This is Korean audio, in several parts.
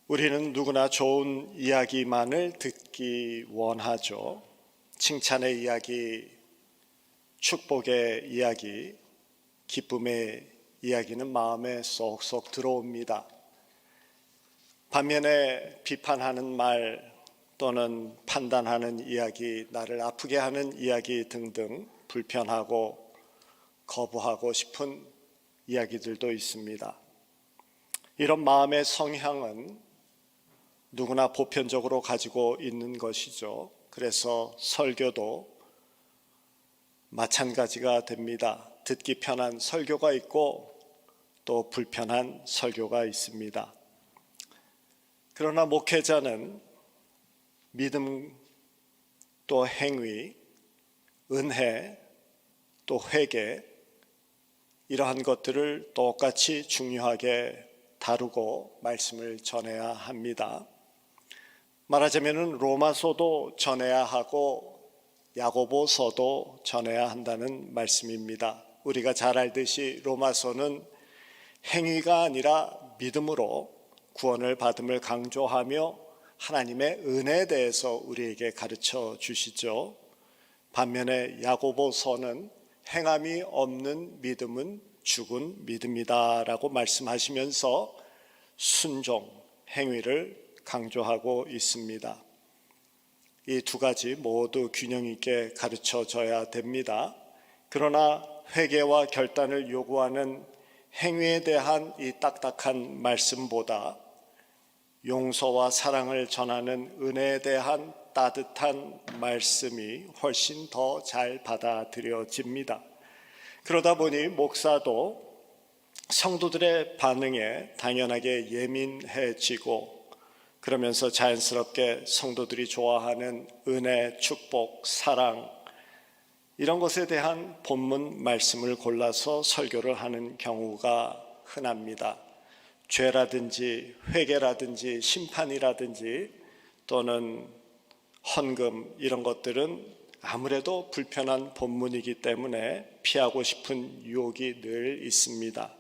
우리는 누구나 좋은 이야기만을 듣기 원하죠. 칭찬의 이야기, 축복의 이야기, 기쁨의 이야기는 마음에 쏙쏙 들어옵니다. 반면에 비판하는 말 또는 판단하는 이야기, 나를 아프게 하는 이야기 등등 불편하고 거부하고 싶은 이야기들도 있습니다. 이런 마음의 성향은 누구나 보편적으로 가지고 있는 것이죠. 그래서 설교도 마찬가지가 됩니다. 듣기 편한 설교가 있고 또 불편한 설교가 있습니다. 그러나 목회자는 믿음 또 행위, 은혜 또 회개 이러한 것들을 똑같이 중요하게 다루고 말씀을 전해야 합니다. 말하자면 로마서도 전해야 하고 야고보서도 전해야 한다는 말씀입니다. 우리가 잘 알듯이 로마서는 행위가 아니라 믿음으로 구원을 받음을 강조하며 하나님의 은혜에 대해서 우리에게 가르쳐 주시죠. 반면에 야고보서는 행함이 없는 믿음은 죽은 믿음이다 라고 말씀하시면서 순종, 행위를 강조하고 있습니다. 이 두 가지 모두 균형 있게 가르쳐져야 됩니다. 그러나 회개와 결단을 요구하는 행위에 대한 이 딱딱한 말씀보다 용서와 사랑을 전하는 은혜에 대한 따뜻한 말씀이 훨씬 더 잘 받아들여집니다. 그러다 보니 목사도 성도들의 반응에 당연하게 예민해지고 그러면서 자연스럽게 성도들이 좋아하는 은혜, 축복, 사랑 이런 것에 대한 본문 말씀을 골라서 설교를 하는 경우가 흔합니다. 죄라든지 회개라든지 심판이라든지 또는 헌금 이런 것들은 아무래도 불편한 본문이기 때문에 피하고 싶은 유혹이 늘 있습니다.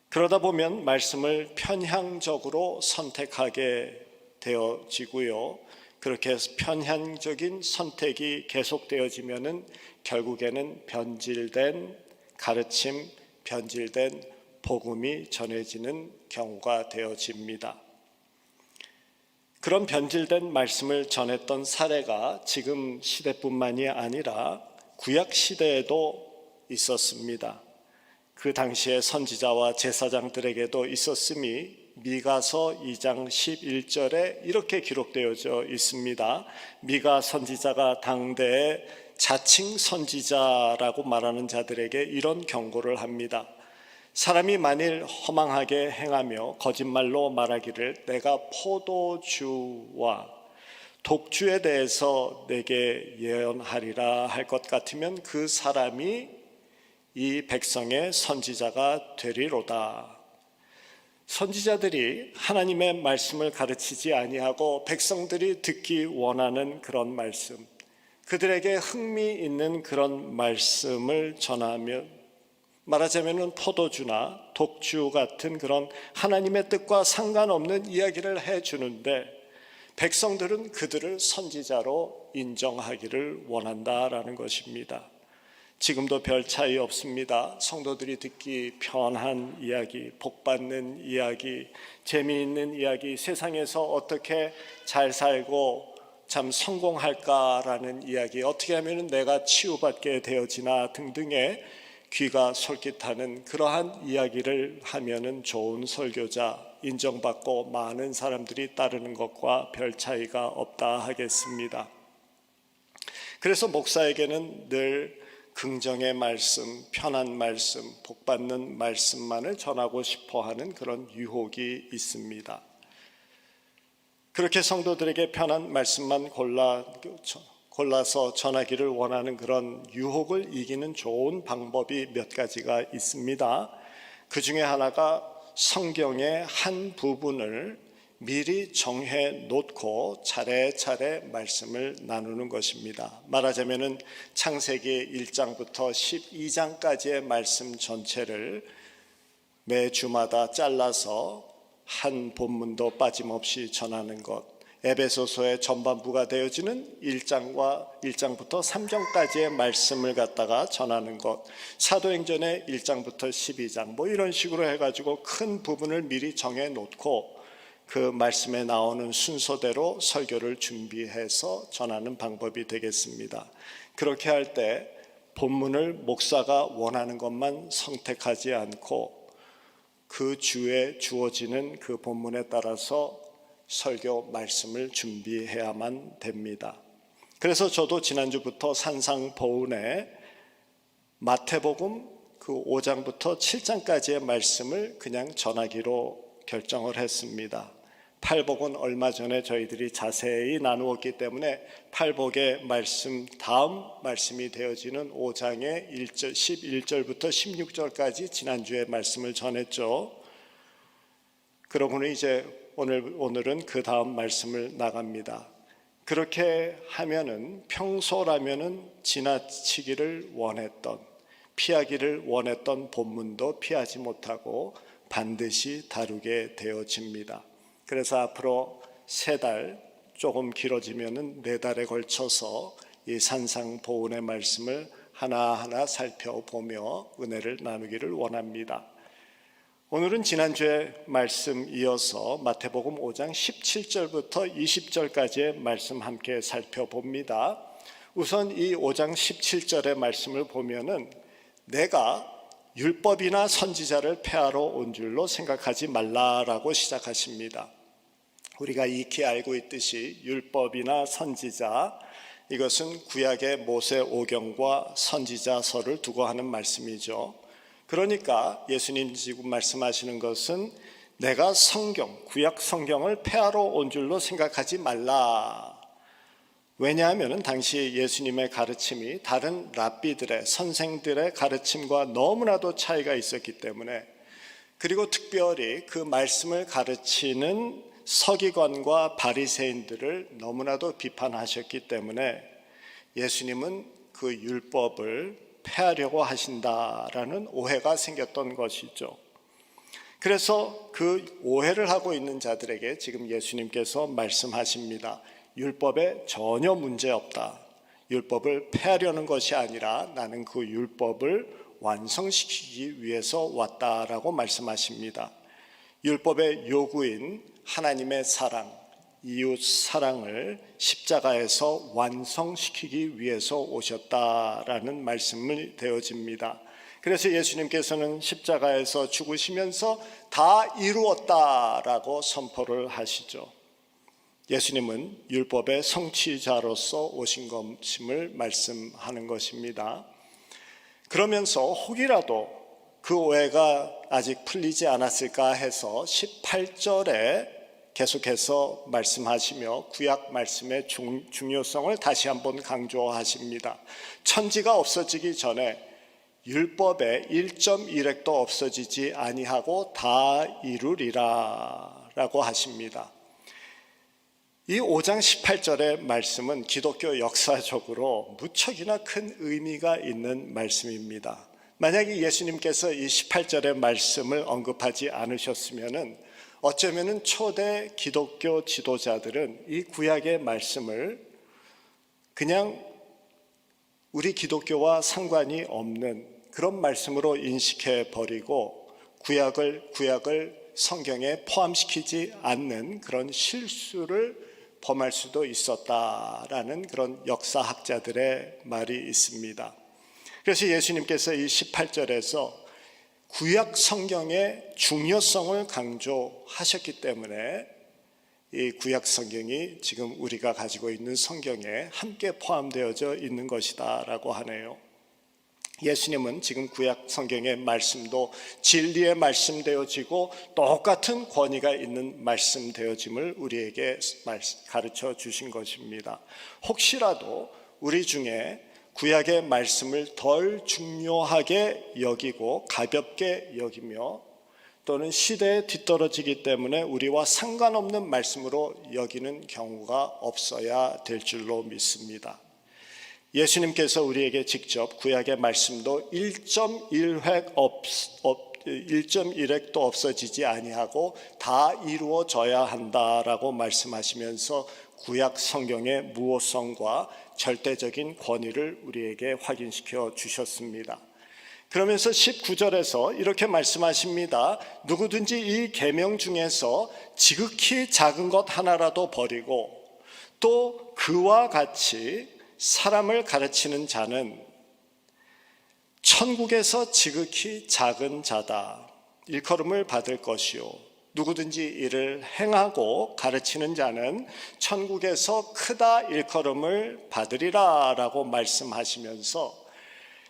그러다 보면 말씀을 편향적으로 선택하게 되어지고요. 그렇게 해서 편향적인 선택이 계속되어지면은 결국에는 변질된 가르침, 변질된 복음이 전해지는 경우가 되어집니다. 그런 변질된 말씀을 전했던 사례가 지금 시대뿐만이 아니라 구약 시대에도 있었습니다. 그 당시에 선지자와 제사장들에게도 있었음이 미가서 2장 11절에 이렇게 기록되어져 있습니다. 미가 선지자가 당대의 자칭 선지자라고 말하는 자들에게 이런 경고를 합니다. 사람이 만일 허망하게 행하며 거짓말로 말하기를 내가 포도주와 독주에 대해서 내게 예언하리라 할 것 같으면 그 사람이 이 백성의 선지자가 되리로다. 선지자들이 하나님의 말씀을 가르치지 아니하고 백성들이 듣기 원하는 그런 말씀, 그들에게 흥미 있는 그런 말씀을 전하며 말하자면 포도주나 독주 같은 그런 하나님의 뜻과 상관없는 이야기를 해주는데 백성들은 그들을 선지자로 인정하기를 원한다라는 것입니다. 지금도 별 차이 없습니다. 성도들이 듣기 편한 이야기, 복받는 이야기, 재미있는 이야기, 세상에서 어떻게 잘 살고 참 성공할까라는 이야기, 어떻게 하면 내가 치유받게 되어지나 등등의 귀가 솔깃하는 그러한 이야기를 하면은 좋은 설교자, 인정받고 많은 사람들이 따르는 것과 별 차이가 없다 하겠습니다. 그래서 목사에게는 늘 긍정의 말씀, 편한 말씀, 복받는 말씀만을 전하고 싶어 하는 그런 유혹이 있습니다. 그렇게 성도들에게 편한 말씀만 골라서 전하기를 원하는 그런 유혹을 이기는 좋은 방법이 몇 가지가 있습니다. 그 중에 하나가 성경의 한 부분을 미리 정해 놓고 차례차례 말씀을 나누는 것입니다. 말하자면 창세기 1장부터 12장까지의 말씀 전체를 매 주마다 잘라서 한 본문도 빠짐없이 전하는 것, 에베소서의 전반부가 되어지는 1장부터 3장까지의 말씀을 갖다가 전하는 것, 사도행전의 1장부터 12장 이런 식으로 해가지고 큰 부분을 미리 정해놓고 그 말씀에 나오는 순서대로 설교를 준비해서 전하는 방법이 되겠습니다. 그렇게 할 때 본문을 목사가 원하는 것만 선택하지 않고 그 주에 주어지는 그 본문에 따라서 설교 말씀을 준비해야만 됩니다. 그래서 저도 지난주부터 산상보훈에 마태복음 그 5장부터 7장까지의 말씀을 그냥 전하기로 결정을 했습니다. 팔복은 얼마 전에 저희들이 자세히 나누었기 때문에 팔복의 말씀 다음 말씀이 되어지는 5장의 11절부터 16절까지 지난주에 말씀을 전했죠. 그러고는 이제 오늘은 그 다음 말씀을 나갑니다. 그렇게 하면은 평소라면은 지나치기를 원했던, 피하기를 원했던 본문도 피하지 못하고 반드시 다루게 되어집니다. 그래서 앞으로 3달, 조금 길어지면은 4달에 걸쳐서 이 산상보훈의 말씀을 하나하나 살펴보며 은혜를 나누기를 원합니다. 오늘은 지난주에 말씀 이어서 마태복음 5장 17절부터 20절까지의 말씀 함께 살펴봅니다. 우선 이 5장 17절의 말씀을 보면은 내가 율법이나 선지자를 폐하러 온 줄로 생각하지 말라라고 시작하십니다. 우리가 익히 알고 있듯이 율법이나 선지자, 이것은 구약의 모세오경과 선지자서를 두고 하는 말씀이죠. 그러니까 예수님 지금 말씀하시는 것은 내가 구약 성경을 폐하러 온 줄로 생각하지 말라. 왜냐하면 당시 예수님의 가르침이 다른 랍비들의, 선생들의 가르침과 너무나도 차이가 있었기 때문에, 그리고 특별히 그 말씀을 가르치는 서기관과 바리새인들을 너무나도 비판하셨기 때문에 예수님은 그 율법을 폐하려고 하신다라는 오해가 생겼던 것이죠. 그래서 그 오해를 하고 있는 자들에게 지금 예수님께서 말씀하십니다. 율법에 전혀 문제 없다. 율법을 폐하려는 것이 아니라 나는 그 율법을 완성시키기 위해서 왔다라고 말씀하십니다. 율법의 요구인 하나님의 사랑, 이웃 사랑을 십자가에서 완성시키기 위해서 오셨다라는 말씀이 되어집니다. 그래서 예수님께서는 십자가에서 죽으시면서 다 이루었다라고 선포를 하시죠. 예수님은 율법의 성취자로서 오신 것임을 말씀하는 것입니다. 그러면서 혹이라도 그 오해가 아직 풀리지 않았을까 해서 18절에 계속해서 말씀하시며 구약 말씀의 중요성을 다시 한번 강조하십니다. 천지가 없어지기 전에 율법의 1.1획도 없어지지 아니하고 다 이루리라 라고 하십니다. 이 5장 18절의 말씀은 기독교 역사적으로 무척이나 큰 의미가 있는 말씀입니다. 만약에 예수님께서 이 18절의 말씀을 언급하지 않으셨으면은 어쩌면은 초대 기독교 지도자들은 이 구약의 말씀을 그냥 우리 기독교와 상관이 없는 그런 말씀으로 인식해 버리고 구약을 성경에 포함시키지 않는 그런 실수를 범할 수도 있었다라는 그런 역사학자들의 말이 있습니다. 그래서 예수님께서 이 18절에서 구약 성경의 중요성을 강조하셨기 때문에 이 구약 성경이 지금 우리가 가지고 있는 성경에 함께 포함되어져 있는 것이다라고 하네요. 예수님은 지금 구약 성경의 말씀도 진리의 말씀 되어지고 똑같은 권위가 있는 말씀 되어짐을 우리에게 가르쳐 주신 것입니다. 혹시라도 우리 중에 구약의 말씀을 덜 중요하게 여기고 가볍게 여기며 또는 시대에 뒤떨어지기 때문에 우리와 상관없는 말씀으로 여기는 경우가 없어야 될 줄로 믿습니다. 예수님께서 우리에게 직접 구약의 말씀도 1.1획 1.1핵도 없어지지 아니하고 다 이루어져야 한다라고 말씀하시면서 구약 성경의 무호성과 절대적인 권위를 우리에게 확인시켜 주셨습니다. 그러면서 19절에서 이렇게 말씀하십니다. 누구든지 이 계명 중에서 지극히 작은 것 하나라도 버리고 또 그와 같이 사람을 가르치는 자는 천국에서 지극히 작은 자다. 일컬음을 받을 것이요. 누구든지 이를 행하고 가르치는 자는 천국에서 크다 일컬음을 받으리라 라고 말씀하시면서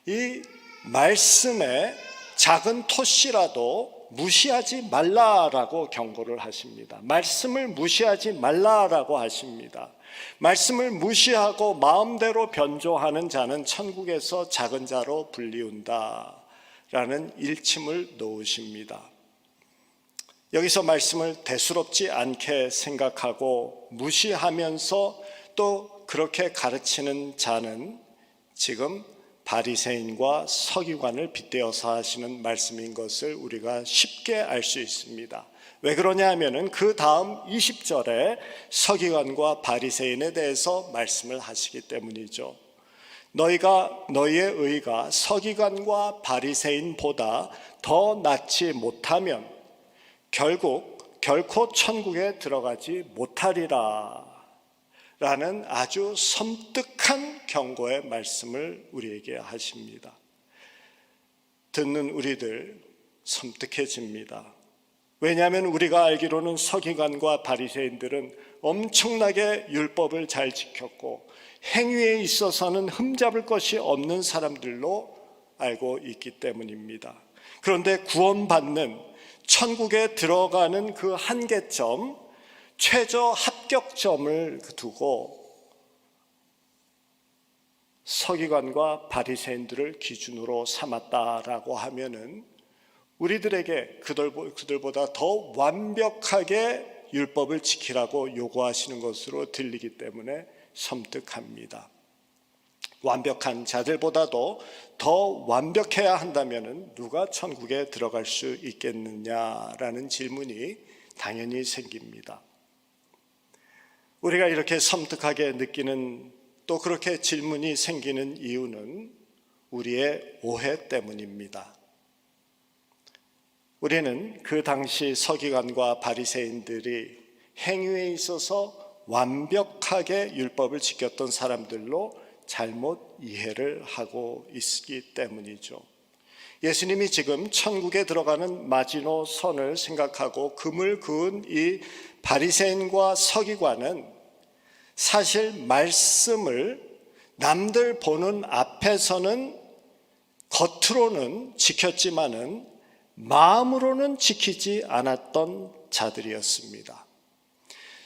이 말씀에 작은 토씨라도 무시하지 말라라고 경고를 하십니다. 말씀을 무시하지 말라라고 하십니다. 말씀을 무시하고 마음대로 변조하는 자는 천국에서 작은 자로 불리운다 라는 일침을 놓으십니다. 여기서 말씀을 대수롭지 않게 생각하고 무시하면서 또 그렇게 가르치는 자는 지금 바리새인과 서기관을 빗대어서 하시는 말씀인 것을 우리가 쉽게 알 수 있습니다. 왜 그러냐 하면은 그 다음 20절에 서기관과 바리새인에 대해서 말씀을 하시기 때문이죠. 너희의 의가 서기관과 바리새인보다 더 낫지 못하면 결코 천국에 들어가지 못하리라 라는 아주 섬뜩한 경고의 말씀을 우리에게 하십니다. 듣는 우리들 섬뜩해집니다. 왜냐하면 우리가 알기로는 서기관과 바리새인들은 엄청나게 율법을 잘 지켰고 행위에 있어서는 흠잡을 것이 없는 사람들로 알고 있기 때문입니다. 그런데 구원받는 천국에 들어가는 그 한계점, 최저 합격점을 두고 서기관과 바리새인들을 기준으로 삼았다라고 하면은 우리들에게 그들보다 더 완벽하게 율법을 지키라고 요구하시는 것으로 들리기 때문에 섬뜩합니다. 완벽한 자들보다도 더 완벽해야 한다면 누가 천국에 들어갈 수 있겠느냐라는 질문이 당연히 생깁니다. 우리가 이렇게 섬뜩하게 느끼는 또 그렇게 질문이 생기는 이유는 우리의 오해 때문입니다. 우리는 그 당시 서기관과 바리새인들이 행위에 있어서 완벽하게 율법을 지켰던 사람들로 잘못 이해를 하고 있기 때문이죠. 예수님이 지금 천국에 들어가는 마지노선을 생각하고 금을 그은 이 바리새인과 서기관은 사실 말씀을 남들 보는 앞에서는 겉으로는 지켰지만은 마음으로는 지키지 않았던 자들이었습니다.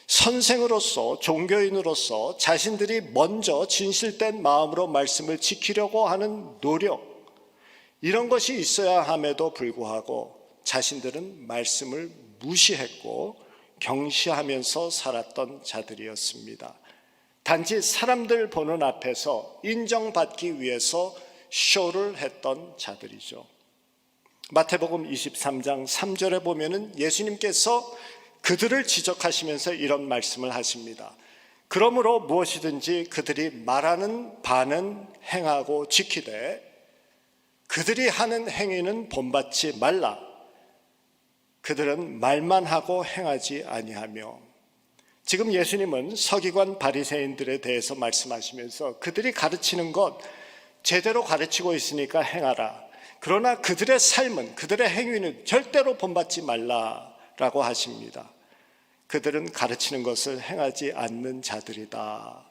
선생으로서 종교인으로서 자신들이 먼저 진실된 마음으로 말씀을 지키려고 하는 노력, 이런 것이 있어야 함에도 불구하고 자신들은 말씀을 무시했고 경시하면서 살았던 자들이었습니다. 단지 사람들 보는 앞에서 인정받기 위해서 쇼를 했던 자들이죠. 마태복음 23장 3절에 보면은 예수님께서 그들을 지적하시면서 이런 말씀을 하십니다. 그러므로 무엇이든지 그들이 말하는 바는 행하고 지키되 그들이 하는 행위는 본받지 말라. 그들은 말만 하고 행하지 아니하며. 지금 예수님은 서기관 바리새인들에 대해서 말씀하시면서 그들이 가르치는 것 제대로 가르치고 있으니까 행하라. 그러나 그들의 삶은, 그들의 행위는 절대로 본받지 말라라고 하십니다. 그들은 가르치는 것을 행하지 않는 자들이다.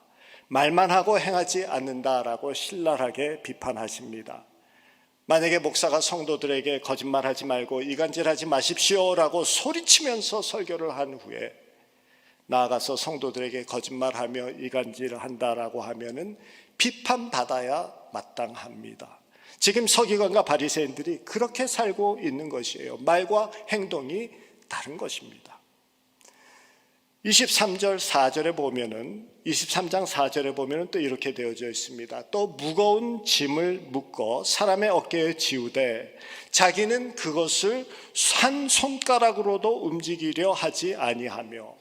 말만 하고 행하지 않는다라고 신랄하게 비판하십니다. 만약에 목사가 성도들에게 거짓말하지 말고 이간질하지 마십시오라고 소리치면서 설교를 한 후에 나아가서 성도들에게 거짓말하며 이간질을 한다라고 하면은 비판받아야 마땅합니다. 지금 서기관과 바리새인들이 그렇게 살고 있는 것이에요. 말과 행동이 다른 것입니다. 23절 4절에 보면은 23장 4절에 보면은 또 이렇게 되어져 있습니다. 또 무거운 짐을 묶어 사람의 어깨에 지우되 자기는 그것을 한 손가락으로도 움직이려 하지 아니하며.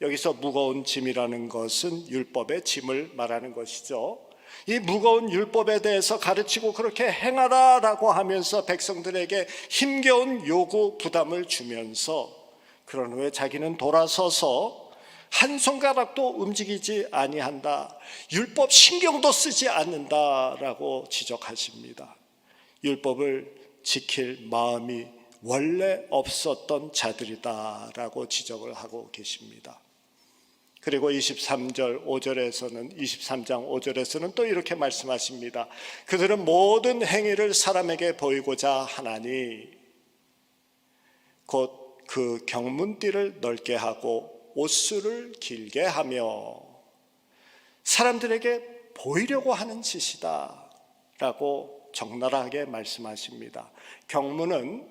여기서 무거운 짐이라는 것은 율법의 짐을 말하는 것이죠. 이 무거운 율법에 대해서 가르치고 그렇게 행하라라고 하면서 백성들에게 힘겨운 요구 부담을 주면서 그런 후에 자기는 돌아서서 한 손가락도 움직이지 아니한다, 율법 신경도 쓰지 않는다라고 지적하십니다. 율법을 지킬 마음이 원래 없었던 자들이다라고 지적을 하고 계십니다. 그리고 23장 5절에서는 또 이렇게 말씀하십니다. 그들은 모든 행위를 사람에게 보이고자 하나니 곧 그 경문띠를 넓게 하고 옷수를 길게 하며 사람들에게 보이려고 하는 짓이다 라고 적나라하게 말씀하십니다. 경문은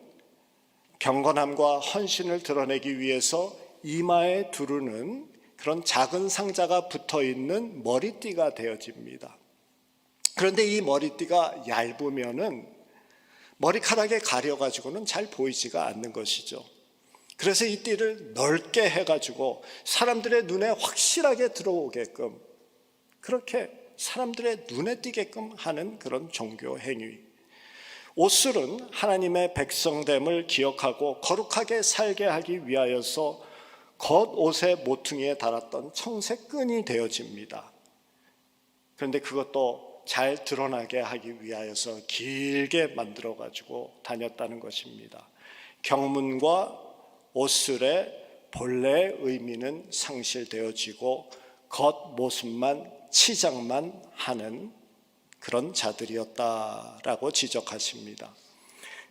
경건함과 헌신을 드러내기 위해서 이마에 두르는 그런 작은 상자가 붙어있는 머리띠가 되어집니다. 그런데 이 머리띠가 얇으면은 머리카락에 가려가지고는 잘 보이지가 않는 것이죠. 그래서 이 띠를 넓게 해가지고 사람들의 눈에 확실하게 들어오게끔, 그렇게 사람들의 눈에 띄게끔 하는 그런 종교 행위. 옷술은 하나님의 백성됨을 기억하고 거룩하게 살게 하기 위하여서 겉옷의 모퉁이에 달았던 청색끈이 되어집니다. 그런데 그것도 잘 드러나게 하기 위하여서 길게 만들어가지고 다녔다는 것입니다. 경문과 옷술의 본래의 의미는 상실되어지고 겉모습만, 치장만 하는 그런 자들이었다라고 지적하십니다.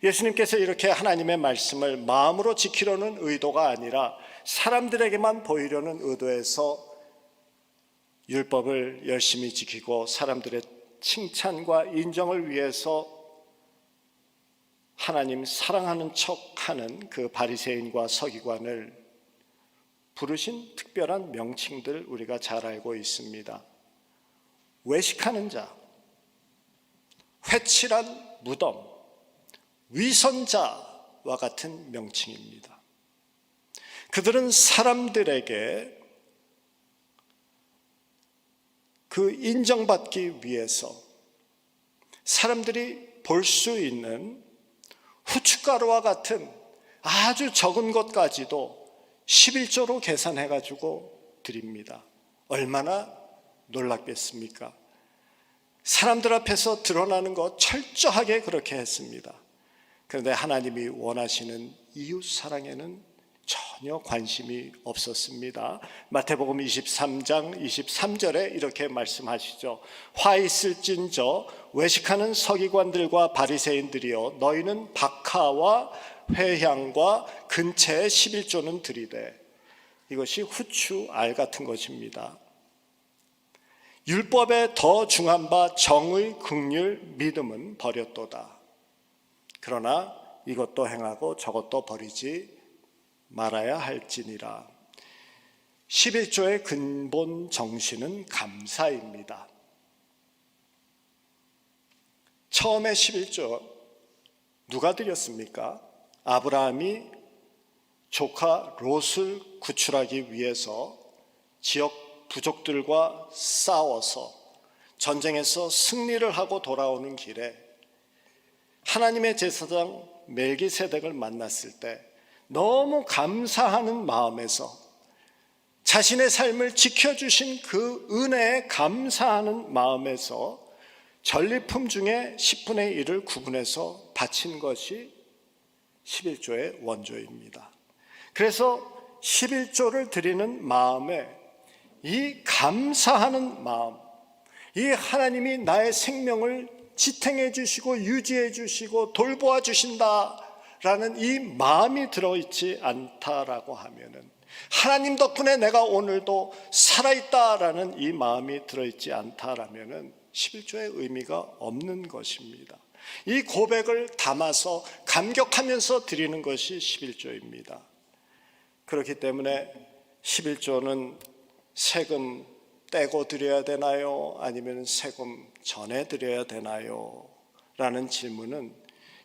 예수님께서 이렇게 하나님의 말씀을 마음으로 지키려는 의도가 아니라 사람들에게만 보이려는 의도에서 율법을 열심히 지키고 사람들의 칭찬과 인정을 위해서 하나님 사랑하는 척하는 그 바리새인과 서기관을 부르신 특별한 명칭들 우리가 잘 알고 있습니다. 외식하는 자, 회칠한 무덤, 위선자와 같은 명칭입니다. 그들은 사람들에게 그 인정받기 위해서 사람들이 볼 수 있는 후춧가루와 같은 아주 적은 것까지도 11조로 계산해가지고 드립니다. 얼마나 놀랍겠습니까? 사람들 앞에서 드러나는 것 철저하게 그렇게 했습니다. 그런데 하나님이 원하시는 이웃 사랑에는 전혀 관심이 없었습니다. 마태복음 23장 23절에 이렇게 말씀하시죠. 화 있을진저 외식하는 서기관들과 바리새인들이여, 너희는 박하와 회향과 근채의 11조는 드리되. 이것이 후추 알 같은 것입니다. 율법에 더 중한 바 정의, 긍휼, 믿음은 버렸도다. 그러나 이것도 행하고 저것도 버리지 말아야 할지니라. 11조의 근본 정신은 감사입니다. 처음에 11조 누가 드렸습니까? 아브라함이 조카 롯을 구출하기 위해서 지역 부족들과 싸워서 전쟁에서 승리를 하고 돌아오는 길에 하나님의 제사장 멜기세덱을 만났을 때 너무 감사하는 마음에서 자신의 삶을 지켜주신 그 은혜에 감사하는 마음에서 전리품 중에 10분의 1을 구분해서 바친 것이 11조의 원조입니다. 그래서 11조를 드리는 마음에 이 감사하는 마음, 이 하나님이 나의 생명을 지탱해 주시고 유지해 주시고 돌보아 주신다라는 이 마음이 들어있지 않다라고 하면은, 하나님 덕분에 내가 오늘도 살아있다라는 이 마음이 들어있지 않다라면은 11조의 의미가 없는 것입니다. 이 고백을 담아서 감격하면서 드리는 것이 11조입니다. 그렇기 때문에 11조는 세금 떼고 드려야 되나요? 아니면 세금 전에 드려야 되나요? 라는 질문은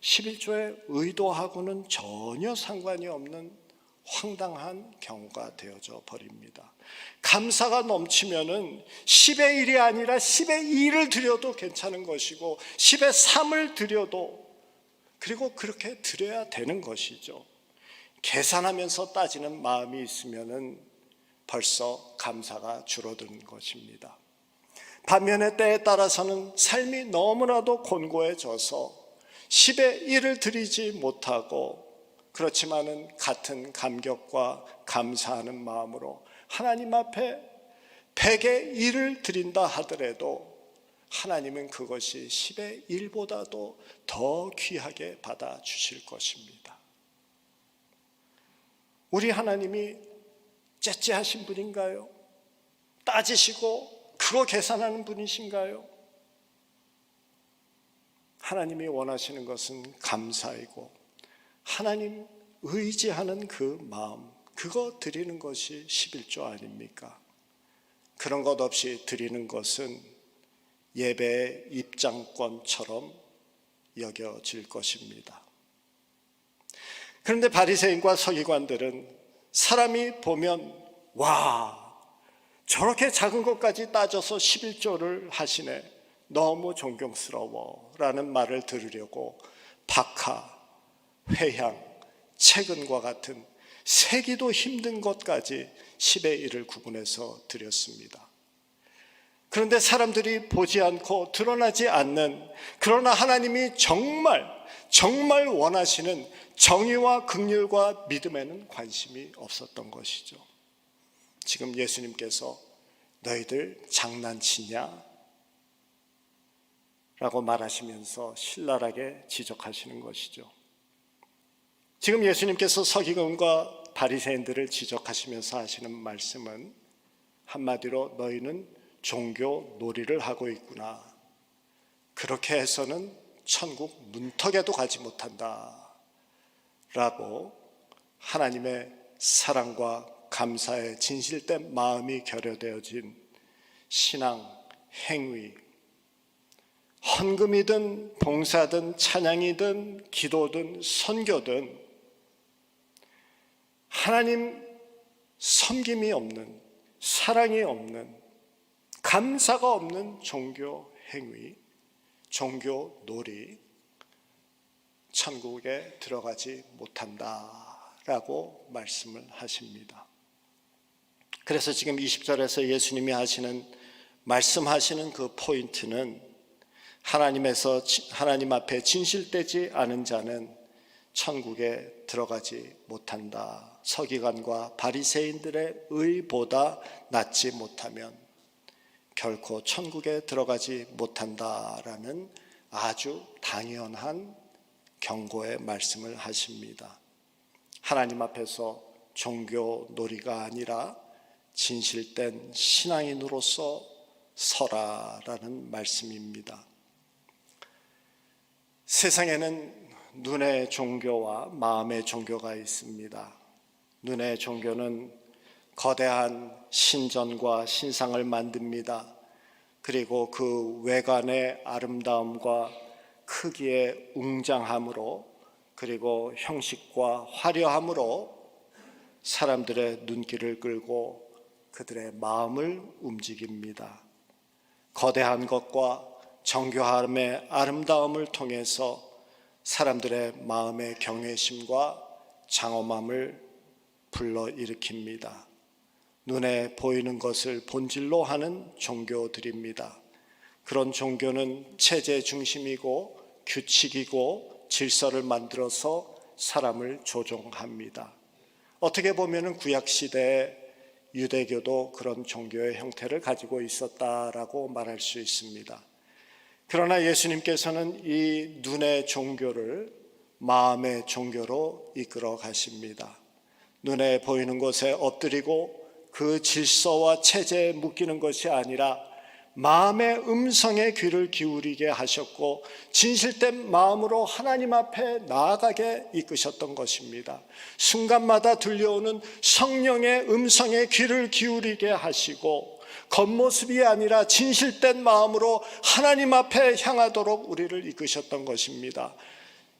11조의 의도하고는 전혀 상관이 없는 황당한 경우가 되어져 버립니다. 감사가 넘치면은 10의 1이 아니라 10의 2를 드려도 괜찮은 것이고 10의 3을 드려도, 그리고 그렇게 드려야 되는 것이죠. 계산하면서 따지는 마음이 있으면은 벌써 감사가 줄어드는 것입니다. 반면에 때에 따라서는 삶이 너무나도 곤고해져서 10의 1을 드리지 못하고, 그렇지만은 같은 감격과 감사하는 마음으로 하나님 앞에 100의 1을 드린다 하더라도 하나님은 그것이 10의 1보다도 더 귀하게 받아주실 것입니다. 우리 하나님이 째째하신 분인가요? 따지시고 그거 계산하는 분이신가요? 하나님이 원하시는 것은 감사이고 하나님 의지하는 그 마음, 그거 드리는 것이 11조 아닙니까? 그런 것 없이 드리는 것은 예배의 입장권처럼 여겨질 것입니다. 그런데 바리새인과 서기관들은 사람이 보면 와, 저렇게 작은 것까지 따져서 11조를 하시네, 너무 존경스러워 라는 말을 들으려고 박하, 회향, 채근과 같은 세기도 힘든 것까지 10의 1을 구분해서 드렸습니다. 그런데 사람들이 보지 않고 드러나지 않는, 그러나 하나님이 정말 원하시는 정의와 긍휼과 믿음에는 관심이 없었던 것이죠. 지금 예수님께서 너희들 장난치냐? 라고 말하시면서 신랄하게 지적하시는 것이죠. 지금 예수님께서 서기관과 바리새인들을 지적하시면서 하시는 말씀은 한마디로 너희는 종교 놀이를 하고 있구나, 그렇게 해서는 천국 문턱에도 가지 못한다 라고 하나님의 사랑과 감사의 진실된 마음이 결여되어진 신앙 행위, 헌금이든 봉사든 찬양이든 기도든 선교든 하나님 섬김이 없는, 사랑이 없는, 감사가 없는 종교 행위, 종교 놀이, 천국에 들어가지 못한다라고 말씀을 하십니다. 그래서 지금 20절에서 예수님이 말씀하시는 그 포인트는 하나님 앞에 진실되지 않은 자는 천국에 들어가지 못한다. 서기관과 바리새인들의 의보다 낫지 못하면 결코 천국에 들어가지 못한다라는 아주 당연한 경고의 말씀을 하십니다. 하나님 앞에서 종교 놀이가 아니라 진실된 신앙인으로서 서라라는 말씀입니다. 세상에는 눈의 종교와 마음의 종교가 있습니다. 눈의 종교는 거대한 신전과 신상을 만듭니다. 그리고 그 외관의 아름다움과 크기의 웅장함으로, 그리고 형식과 화려함으로 사람들의 눈길을 끌고 그들의 마음을 움직입니다. 거대한 것과 정교함의 아름다움을 통해서 사람들의 마음의 경외심과 장엄함을 불러일으킵니다. 눈에 보이는 것을 본질로 하는 종교들입니다. 그런 종교는 체제 중심이고 규칙이고 질서를 만들어서 사람을 조종합니다. 어떻게 보면 구약시대에 유대교도 그런 종교의 형태를 가지고 있었다라고 말할 수 있습니다. 그러나 예수님께서는 이 눈의 종교를 마음의 종교로 이끌어 가십니다. 눈에 보이는 것에 엎드리고 그 질서와 체제에 묶이는 것이 아니라 마음의 음성에 귀를 기울이게 하셨고 진실된 마음으로 하나님 앞에 나아가게 이끄셨던 것입니다. 순간마다 들려오는 성령의 음성에 귀를 기울이게 하시고 겉모습이 아니라 진실된 마음으로 하나님 앞에 향하도록 우리를 이끄셨던 것입니다.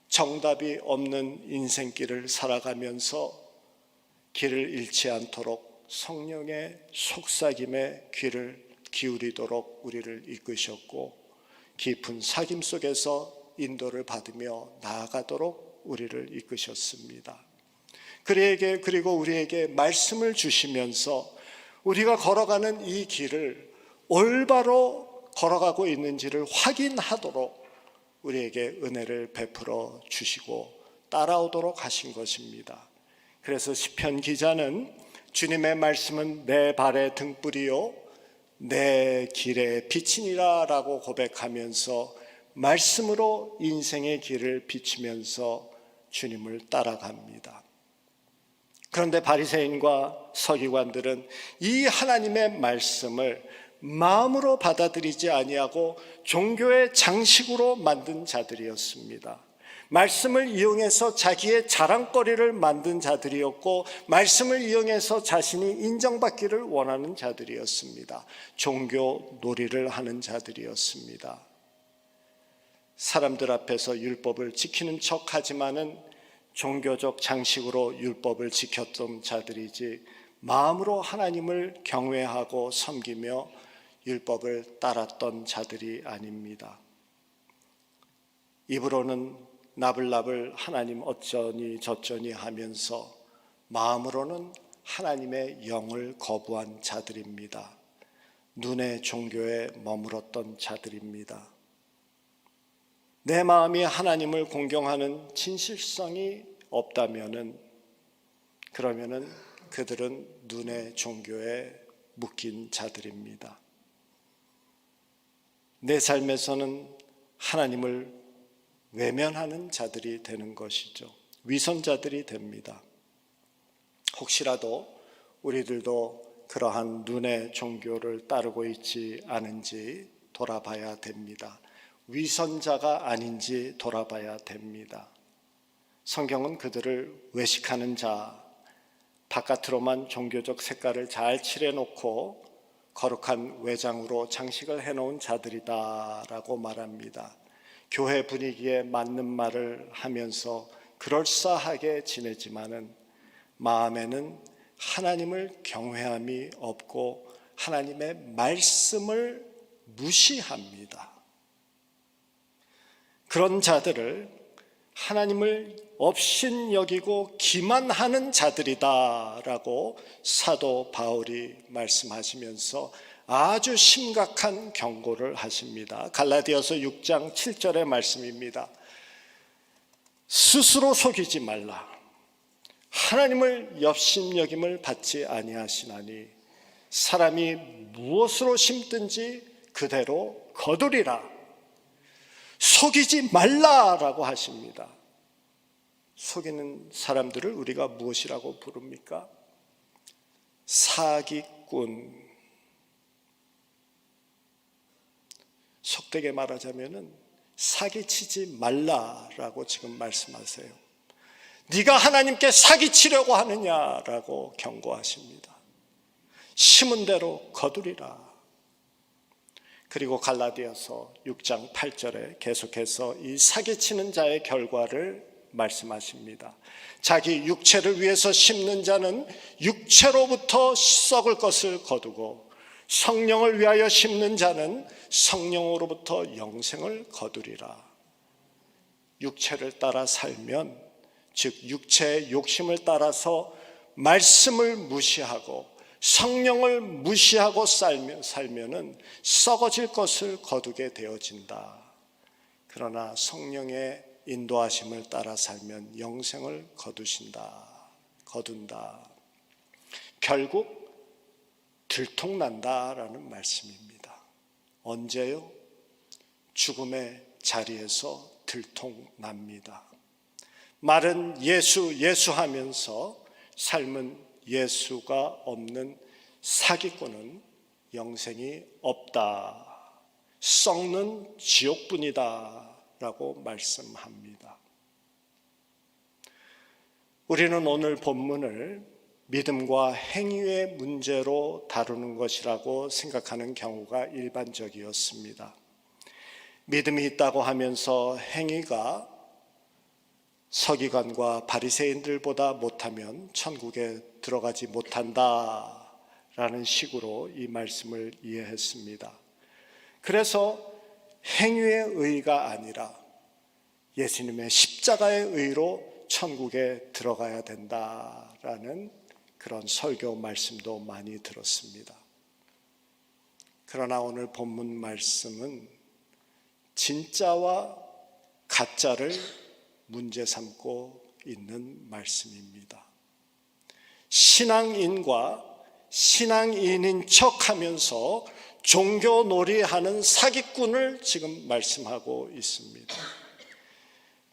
정답이 없는 인생길을 살아가면서 길을 잃지 않도록 성령의 속삭임에 귀를 기울이도록 우리를 이끄셨고 깊은 사귐 속에서 인도를 받으며 나아가도록 우리를 이끄셨습니다. 그리고 우리에게 말씀을 주시면서 우리가 걸어가는 이 길을 올바로 걸어가고 있는지를 확인하도록 우리에게 은혜를 베풀어 주시고 따라오도록 하신 것입니다. 그래서 시편 기자는 주님의 말씀은 내 발의 등불이요 내 길의 빛이니라 라고 고백하면서 말씀으로 인생의 길을 비추면서 주님을 따라갑니다. 그런데 바리새인과 서기관들은 이 하나님의 말씀을 마음으로 받아들이지 아니하고 종교의 장식으로 만든 자들이었습니다. 말씀을 이용해서 자기의 자랑거리를 만든 자들이었고 말씀을 이용해서 자신이 인정받기를 원하는 자들이었습니다. 종교 놀이를 하는 자들이었습니다. 사람들 앞에서 율법을 지키는 척하지만은 종교적 장식으로 율법을 지켰던 자들이지 마음으로 하나님을 경외하고 섬기며 율법을 따랐던 자들이 아닙니다. 입으로는 나불나불 하나님 어쩌니 저쩌니 하면서 마음으로는 하나님의 영을 거부한 자들입니다. 눈의 종교에 머물렀던 자들입니다. 내 마음이 하나님을 공경하는 진실성이 없다면은 그러면은 그들은 눈의 종교에 묶인 자들입니다. 내 삶에서는 하나님을 외면하는 자들이 되는 것이죠. 위선자들이 됩니다. 혹시라도 우리들도 그러한 눈의 종교를 따르고 있지 않은지 돌아봐야 됩니다. 위선자가 아닌지 돌아봐야 됩니다. 성경은 그들을 외식하는 자, 바깥으로만 종교적 색깔을 잘 칠해놓고 거룩한 외장으로 장식을 해놓은 자들이다라고 말합니다. 교회 분위기에 맞는 말을 하면서 그럴싸하게 지내지만은 마음에는 하나님을 경외함이 없고 하나님의 말씀을 무시합니다. 그런 자들을 하나님을 업신여기고 기만하는 자들이다라고 사도 바울이 말씀하시면서 아주 심각한 경고를 하십니다. 갈라디아서 6장 7절의 말씀입니다. 스스로 속이지 말라. 하나님을 업신여김을 받지 아니하시나니 사람이 무엇으로 심든지 그대로 거두리라. 속이지 말라라고 하십니다. 속이는 사람들을 우리가 무엇이라고 부릅니까? 사기꾼. 속되게 말하자면은 사기치지 말라라고 지금 말씀하세요. 네가 하나님께 사기치려고 하느냐라고 경고하십니다. 심은 대로 거두리라. 그리고 갈라디아서 6장 8절에 계속해서 이 사기치는 자의 결과를 말씀하십니다. 자기 육체를 위해서 심는 자는 육체로부터 썩을 것을 거두고 성령을 위하여 심는 자는 성령으로부터 영생을 거두리라. 육체를 따라 살면, 즉 육체의 욕심을 따라서 말씀을 무시하고 성령을 무시하고 살면은 썩어질 것을 거두게 되어진다. 그러나 성령의 인도하심을 따라 살면 영생을 거둔다. 결국 들통난다라는 말씀입니다. 언제요? 죽음의 자리에서 들통납니다. 말은 예수 하면서 삶은 예수가 없는 사기꾼은 영생이 없다. 썩는 지옥뿐이다 라고 말씀합니다. 우리는 오늘 본문을 믿음과 행위의 문제로 다루는 것이라고 생각하는 경우가 일반적이었습니다. 믿음이 있다고 하면서 행위가 서기관과 바리새인들보다 못하면 천국에 들어가지 못한다라는 식으로 이 말씀을 이해했습니다. 그래서 행위의 의가 아니라 예수님의 십자가의 의로 천국에 들어가야 된다라는 그런 설교 말씀도 많이 들었습니다. 그러나 오늘 본문 말씀은 진짜와 가짜를 문제 삼고 있는 말씀입니다. 신앙인과 신앙인인 척하면서 종교놀이하는 사기꾼을 지금 말씀하고 있습니다.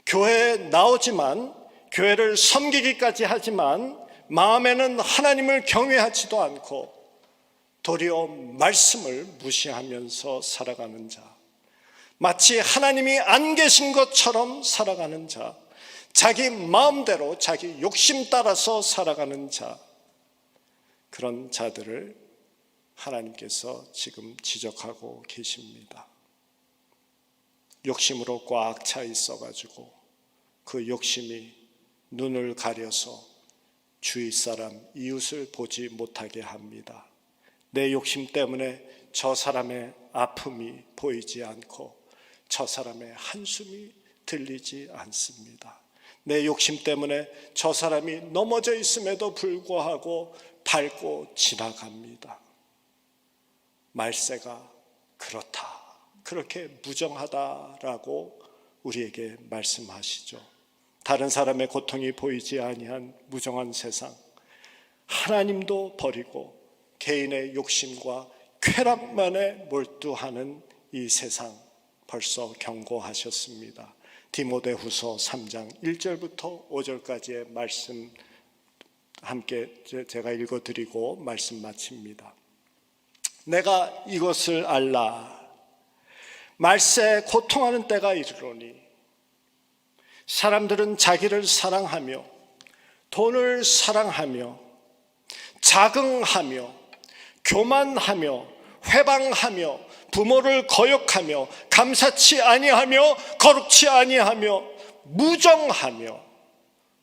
교회에 나오지만 교회를 섬기기까지 하지만 마음에는 하나님을 경외하지도 않고 도리어 말씀을 무시하면서 살아가는 자, 마치 하나님이 안 계신 것처럼 살아가는 자, 자기 마음대로 자기 욕심 따라서 살아가는 자, 그런 자들을 하나님께서 지금 지적하고 계십니다. 욕심으로 꽉 차 있어가지고 그 욕심이 눈을 가려서 주위 사람, 이웃을 보지 못하게 합니다. 내 욕심 때문에 저 사람의 아픔이 보이지 않고 저 사람의 한숨이 들리지 않습니다. 내 욕심 때문에 저 사람이 넘어져 있음에도 불구하고 밟고 지나갑니다. 말세가 그렇다, 그렇게 무정하다라고 우리에게 말씀하시죠. 다른 사람의 고통이 보이지 아니한 무정한 세상, 하나님도 버리고 개인의 욕심과 쾌락만에 몰두하는 이 세상 벌써 경고하셨습니다. 디모데후서 3장 1절부터 5절까지의 말씀 함께 제가 읽어드리고 말씀 마칩니다. 내가 이것을 알라. 말세에 고통하는 때가 이르노니 사람들은 자기를 사랑하며 돈을 사랑하며 자긍하며 교만하며 회방하며 부모를 거역하며 감사치 아니하며 거룩치 아니하며 무정하며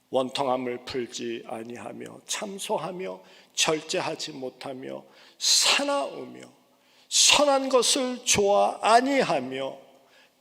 원통함을 풀지 아니하며 참소하며 절제하지 못하며 사나우며 선한 것을 좋아 아니하며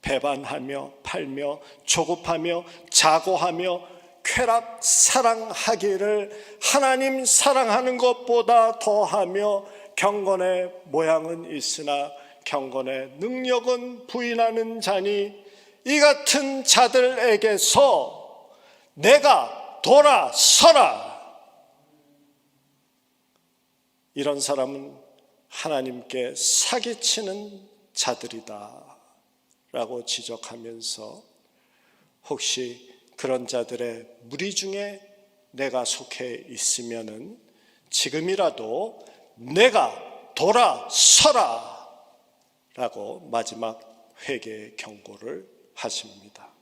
배반하며 팔며 조급하며 자고하며 쾌락 사랑하기를 하나님 사랑하는 것보다 더하며 경건의 모양은 있으나 경건의 능력은 부인하는 자니 이 같은 자들에게서 내가 돌아서라. 이런 사람은 하나님께 사기치는 자들이다 라고 지적하면서 혹시 그런 자들의 무리 중에 내가 속해 있으면은 지금이라도 내가 돌아서라 라고 마지막 회개의 경고를 하십니다.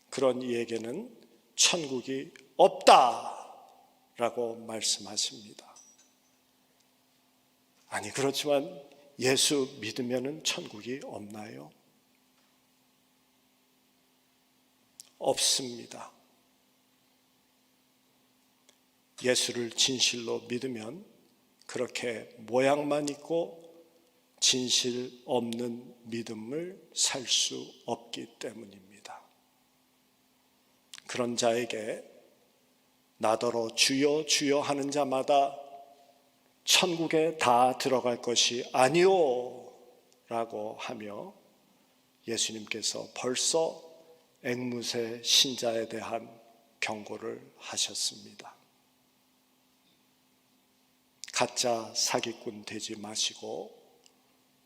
그런 이에게는 천국이 없다 라고 말씀하십니다. 아니 그렇지만 예수 믿으면 천국이 없나요? 없습니다. 예수를 진실로 믿으면 그렇게 모양만 있고 진실 없는 믿음을 살 수 없기 때문입니다. 그런 자에게 나더러 주여 주여 하는 자마다 천국에 다 들어갈 것이 아니오 라고 하며 예수님께서 벌써 앵무새 신자에 대한 경고를 하셨습니다. 가짜 사기꾼 되지 마시고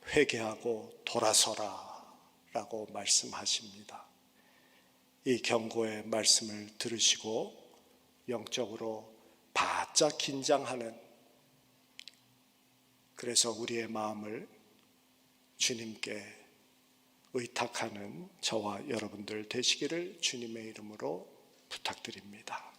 회개하고 돌아서라 라고 말씀하십니다. 이 경고의 말씀을 들으시고 영적으로 바짝 긴장하는, 그래서 우리의 마음을 주님께 의탁하는 저와 여러분들 되시기를 주님의 이름으로 부탁드립니다.